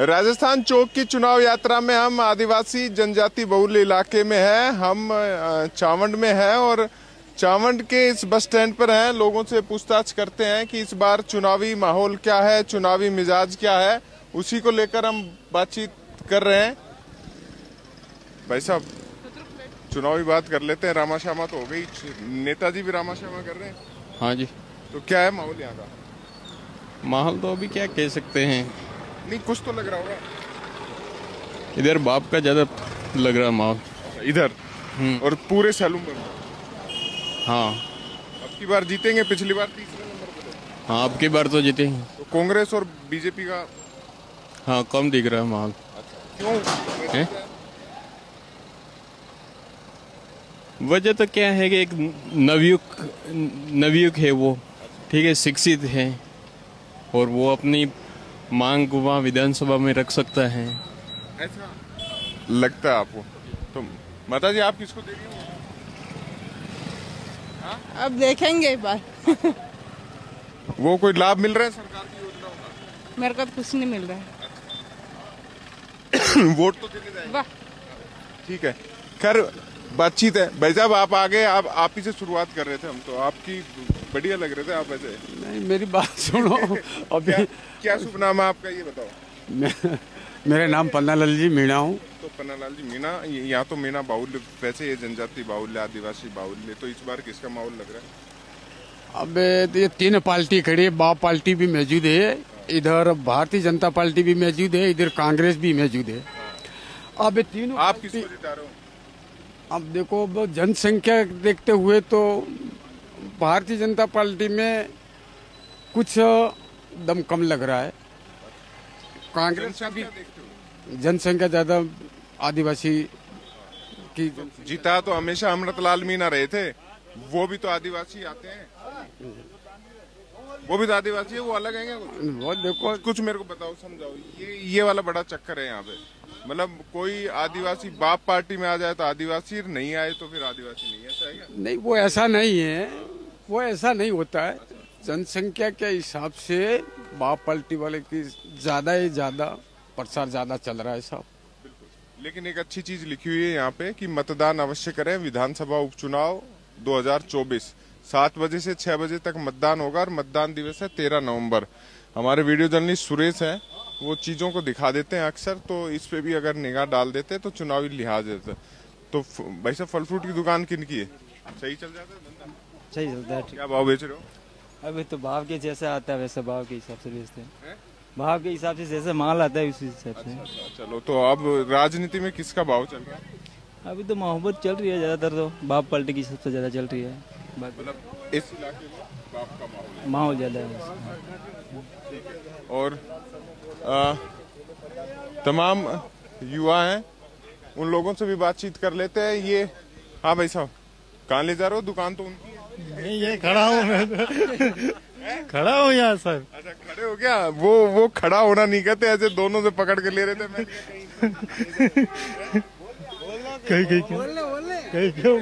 राजस्थान चौक की चुनाव यात्रा में हम आदिवासी जनजाति बहुल इलाके में है। हम चावंड में है और चावंड के इस बस स्टैंड पर हैं। लोगों से पूछताछ करते हैं कि इस बार चुनावी माहौल क्या है, चुनावी मिजाज क्या है, उसी को लेकर हम बातचीत कर रहे हैं। भाई साहब, चुनावी बात कर लेते हैं। रामा श्यामा तो हो गई, नेताजी भी रामा श्यामा कर रहे हैं। हाँ जी। तो क्या है माहौल यहाँ का? माहौल तो अभी क्या कह सकते हैं, नहीं कुछ तो लग रहा होगा। इधर बाप का ज्यादा लग रहा माहौल इधर और पूरे सैलून में। हाँ, अब की बार जीतेंगे, पिछली बार तीसरे नंबर पे थे। हाँ अब की बार तो जीतेंगे। तो कांग्रेस और बीजेपी का हाँ कम दिख रहा है माहौल। क्यों है? वजह तो क्या है कि एक नवयुग है वो, ठीक है, शिक्षित है और वो अपनी मांग वहाँ विधानसभा में रख सकता है, ऐसा लगता है आपको? तो माता जी आप किसको दे रही हो? अब देखेंगे एक बार। वो कोई लाभ मिल रहा है सरकार की योजनाओं का? मेरे को तो कुछ नहीं मिल रहा है। वोट तो देने जाएंगे। वाह, ठीक है, खैर बातचीत है। भाई साहब आप आगे, आप ही से शुरुआत कर रहे थे। हम तो आपकी बढ़िया लग रहे थे आप वैसे। नहीं मेरी बात सुनो। अभी क्या शुभ नाम है आपका, ये बताओ। मेरा नाम पन्नालाल जी मीणा हूँ। तो पन्नालाल जी मीणा, यहाँ तो मीणा बाहुल्य, वैसे ये जनजाति बाहुल्य, आदिवासी बाहुल्य, तो इस बार किसका माहौल लग रहा है? अब तो ये तीन पार्टी खड़ी है, बाप पार्टी भी मौजूद है, इधर भारतीय जनता पार्टी भी मौजूद है, इधर कांग्रेस भी मौजूद है। अब तीनों आप किसको जिता रहे हो? अब देखो, अब जनसंख्या देखते हुए तो भारतीय जनता पार्टी में कुछ दम कम लग रहा है। कांग्रेस का भी जनसंख्या ज्यादा आदिवासी की। जीता तो हमेशा अमृतलाल मीणा रहे थे, वो भी तो आदिवासी आते हैं, वो भी तो आदिवासी है, वो अलग है क्या? वो देखो, कुछ मेरे को बताओ, समझाओ। ये वाला बड़ा चक्कर है यहाँ पे। मतलब कोई आदिवासी बाप पार्टी में आ जाए तो आदिवासी, नहीं आए तो फिर आदिवासी नहीं, ऐसा है क्या? नहीं वो ऐसा नहीं है, वो ऐसा नहीं होता है। जनसंख्या के हिसाब से बाप पार्टी वाले की ज्यादा ही ज्यादा प्रचार ज्यादा चल रहा है साहब। लेकिन एक अच्छी चीज लिखी हुई है यहाँ पे कि मतदान अवश्य करें। विधानसभा उपचुनाव 2024 7 बजे से 6 बजे तक मतदान होगा और मतदान दिवस है 13 नवंबर। हमारे वीडियो जर्नलिस्ट सुरेश हैं, वो चीजों को दिखा देते हैं अक्सर, तो इस पे भी अगर निगाह डाल देते तो चुनावी लिहाज देते। तो भाई साहब, फल फ्रूट की दुकान किनकी है? सही चल जाता है धंधा? सही चलता है। क्या भाव बेच रहे हो? अभी तो भाव के जैसा आता है वैसे भाव के हिसाब से बेचते हैं। भाव के हिसाब से जैसे माल आता है उसी हिसाब से। चलो, तो अब राजनीति में किसका भाव चल रहा है? अभी तो मोहब्बत चल रही है ज्यादातर, तो बाप पार्टी की सबसे ज्यादा चल रही है। मतलब इस इलाके में बाप का माहौल ज्यादा है। और तमाम युवा हैं, उन लोगों से भी बातचीत कर लेते हैं। ये हाँ भाई साहब, कहाँ ले जा रहे हो? दुकान तो उनकी है। नहीं, ये खड़ा हूँ मैं। खड़ा हूँ यहाँ सर। अच्छा, खड़े हो क्या? वो खड़ा होना नहीं कहते, ऐसे दोनों से पकड़ के ले रहे थे। कहीं क्यों?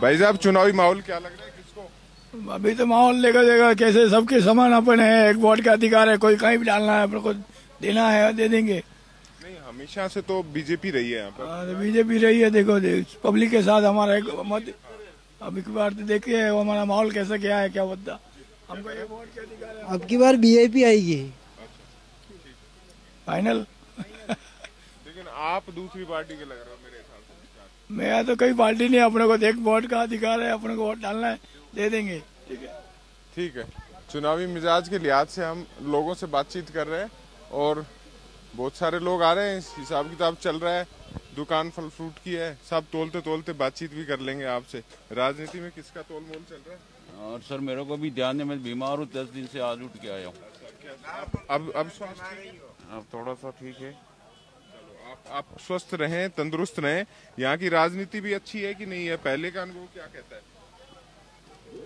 भाई साहब, चुनावी माहौल क्या लग रहा है किसको? अभी तो माहौल देखा कैसे सबके समान अपन है, एक वोट का अधिकार है, कोई कहीं भी डालना है, अपन को देना है दे देंगे। नहीं, हमेशा से तो बीजेपी रही है यहाँ पर। बीजेपी रही है। देखो पब्लिक के साथ हमारा एक मत, अब एक बार तो देखिए हमारा माहौल कैसा क्या है, क्या होता। हमको ये वोट का अधिकार है। अब की बार बीजेपी आएगी फाइनल। लेकिन आप दूसरी पार्टी के लग रहे हो मेरे हिसाब से। मैं तो कई पार्टी नहीं, अपने को एक वोट का अधिकार है, अपने को वोट डालना है, दे देंगे। ठीक है। चुनावी मिजाज के लिहाज से हम लोगों से बातचीत कर रहे हैं और बहुत सारे लोग आ रहे हैं, हिसाब किताब चल रहा है। दुकान फल फ्रूट की है, सब तोलते तोलते बातचीत भी कर लेंगे आपसे। राजनीति में किसका तोल मोल चल रहा है? और सर मेरे को भी ध्यान है, मैं बीमार हूँ, 10 दिन से आज उठ के आया हूँ। अब स्वास्थ्य अब थोड़ा सा ठीक है। आप स्वस्थ रहें, तंदुरुस्त रहें। यहाँ की राजनीति भी अच्छी है कि नहीं है? पहले का अनुभव क्या कहता है?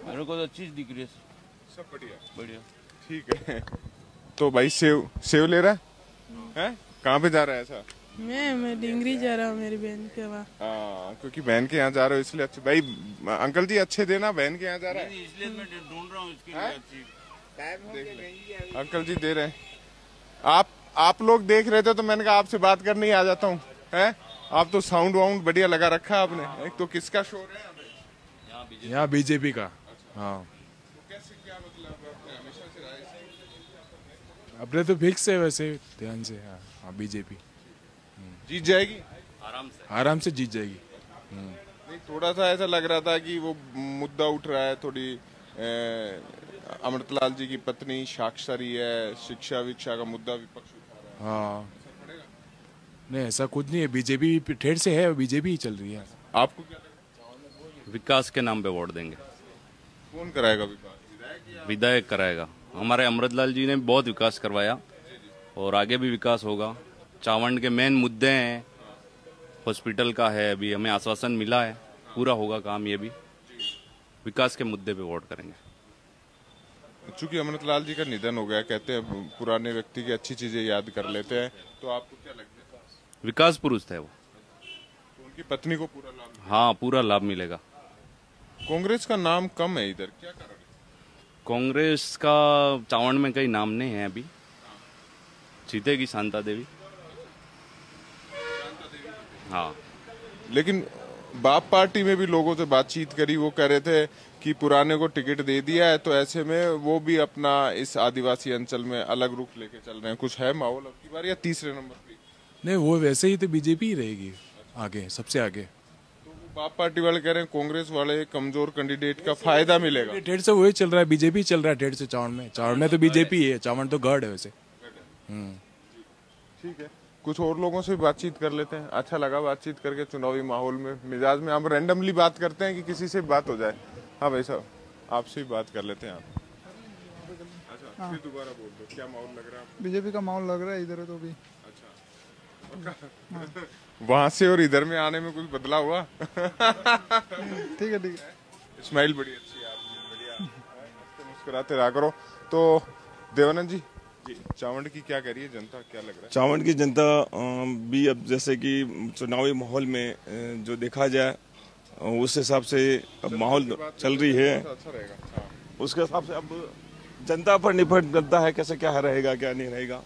मेरे को तो अच्छी दिख रही है। सब बढ़िया बढ़िया। ठीक है। तो भाई सेव ले रहा है? कहाँ पे जा रहा है ऐसा? मैं डिंगरी जा रहा हूँ मेरी बहन के वहाँ। क्योंकि बहन के यहाँ जा रहे हो इसलिए अच्छे। भाई अंकल जी अच्छे देना, बहन के यहाँ जा रहा है इसलिए मैं ढूंढ रहा हूँ इसके लिए अच्छी। अंकल जी दे रहे हैं। आप लोग देख रहे थे तो मैंने कहा आपसे बात करने ही आ जाता हूँ। हैं आप तो साउंड वाउंड बढ़िया लगा रखा है आपने। एक तो किसका शोर है यहाँ बीजेपी का। हाँ कैसे क्या मतलब हमेशा से रहा है? अपने तो फिक्स है वैसे ध्यान से। हाँ बीजेपी जीत जाएगी आराम से जीत जाएगी। नहीं, थोड़ा सा ऐसा लग रहा था कि वो मुद्दा उठ रहा है थोड़ी अमृतलाल जी की पत्नी साक्षरी है, शिक्षा विक्षा का मुद्दा विपक्ष उठा रहा है। हाँ नहीं ऐसा कुछ नहीं है, बीजेपी ठेठ से है, बीजेपी ही चल रही है। आपको क्या लगता है? विकास के नाम पे वोट देंगे। कौन कराएगा विकास? विधायक कराएगा। हमारे अमृतलाल जी ने बहुत विकास करवाया और आगे भी विकास होगा। चावंड के मेन मुद्दे हैं, हॉस्पिटल का है, अभी हमें आश्वासन मिला है, पूरा होगा काम। ये भी विकास के मुद्दे पे वोट करेंगे। चूंकि अमृतलाल जी का निधन हो गया, कहते हैं पुराने व्यक्ति की अच्छी चीजें याद कर लेते हैं, तो आपको क्या लगता है? विकास पुरुष थे वो, तो उनकी पत्नी को पूरा लाभ? हाँ पूरा लाभ मिलेगा। कांग्रेस का नाम कम है इधर, क्या कारण है? कांग्रेस का चावंड में कई नाम नहीं है अभी। जीतेगी शांता देवी। हाँ लेकिन बाप पार्टी में भी लोगों से बातचीत करी, वो कह रहे थे कि पुराने को टिकट दे दिया है तो ऐसे में वो भी अपना इस आदिवासी अंचल में अलग रुख लेके चल रहे हैं। कुछ है माहौल अब की बार या तीसरे नंबर पे? नहीं वो वैसे ही तो बीजेपी ही रहेगी आगे, सबसे आगे। तो वो बाप पार्टी वाले कह रहे हैं कांग्रेस वाले कमजोर कैंडिडेट का फायदा मिलेगा। ठेठ से वही चल रहा है, बीजेपी चल रहा है ठेठ से। चावंड में तो बीजेपी है, चावंड तो गढ़ है वैसे। ठीक है, कुछ और लोगों से बातचीत कर लेते हैं। अच्छा लगा बातचीत करके चुनावी माहौल में, मिजाज में। हम रैंडमली बात करते हैं कि किसी से बात हो जाए। हाँ भाई साहब, आपसे ही बात कर लेते हैं आप। अच्छा फिर दोबारा बोल दो, क्या माहौल लग रहा है? बीजेपी का माहौल लग रहा है इधर तो भी। अच्छा वहां से और इधर में आने में कुछ बदलाव हुआ? ठीक है स्माइल बड़ी अच्छी है आपकी, बढ़िया। मुस्कुराते रहा करो। तो देवानंद जी, चावंड की क्या कह रही है जनता, क्या लग रहा है? चावंड की जनता भी अब जैसे कि चुनावी माहौल में जो देखा जाए उस हिसाब से अब माहौल चल रही है, अच्छा रहेगा। उसके हिसाब से अब जनता पर निर्भर करता है कैसे क्या रहेगा क्या नहीं रहेगा।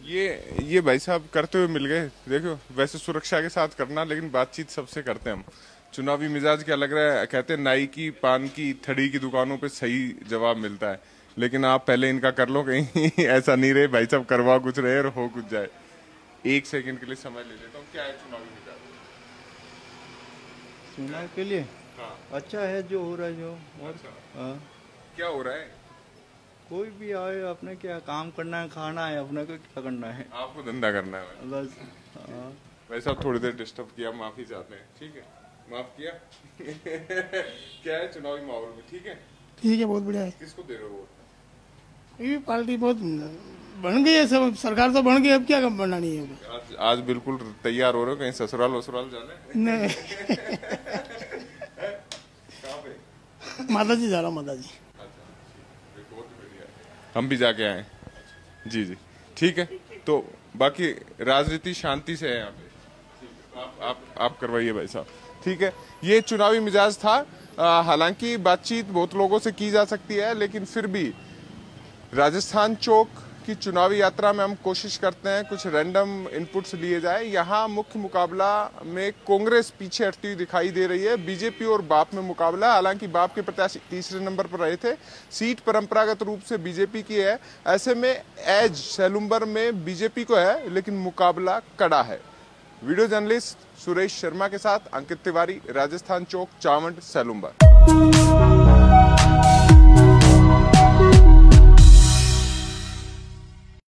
ये भाई साहब करते हुए मिल गए। देखो वैसे सुरक्षा के साथ करना, लेकिन बातचीत सबसे करते हैं हम। चुनावी मिजाज क्या लग रहा है? कहते हैं नाई की, पान की, थड़ी की दुकानों पे सही जवाब मिलता है, लेकिन आप पहले इनका कर लो, कहीं ऐसा नहीं रहे भाई साहब करवा कुछ रहे और हो कुछ जाए। एक सेकंड के लिए समय ले लेता हूँ। क्या है चुनावी मिजाज? चुनाव के लिए अच्छा है जो हो रहा है जो। अच्छा। क्या हो रहा है? कोई भी आए, अपने क्या काम करना है, खाना है, अपने को क्या करना है, आपको धंधा करना है बस। वैसे आप थोड़ी देर डिस्टर्ब किया, माफी चाहते हैं। ठीक है, माफ किया। क्या है चुनावी माहौल में? ठीक है बहुत बढ़िया है। किसको दे रहे हो वोट? ये पार्टी बहुत बन गई है, सब सरकार तो बन गई, अब क्या बनना नहीं है। आज बिल्कुल तैयार हो रहे हो, कहीं ससुराल वसुराल जाना है? नहीं कहाँ पे? माता जी जा रहा हूँ, माता जी। हम भी जाके आए। जी जी ठीक है। तो बाकी राजनीति शांति से है यहाँ पे। आप करवाइए भाई साहब। ठीक है, ये चुनावी मिजाज था। हालांकि बातचीत बहुत लोगों से की जा सकती है, लेकिन फिर भी राजस्थान चौक की चुनावी यात्रा में हम कोशिश करते हैं कुछ रैंडम इनपुट्स लिए जाए। यहाँ मुख्य मुकाबला में कांग्रेस पीछे हटती हुई दिखाई दे रही है। बीजेपी और बाप में मुकाबला, हालांकि बाप के प्रत्याशी तीसरे नंबर पर रहे थे। सीट परंपरागत रूप से बीजेपी की है, ऐसे में एज सेलुम्बर में बीजेपी को है, लेकिन मुकाबला कड़ा है। वीडियो जर्नलिस्ट सुरेश शर्मा के साथ अंकित तिवारी, राजस्थान चौक, चावंड, सेलुम्बर।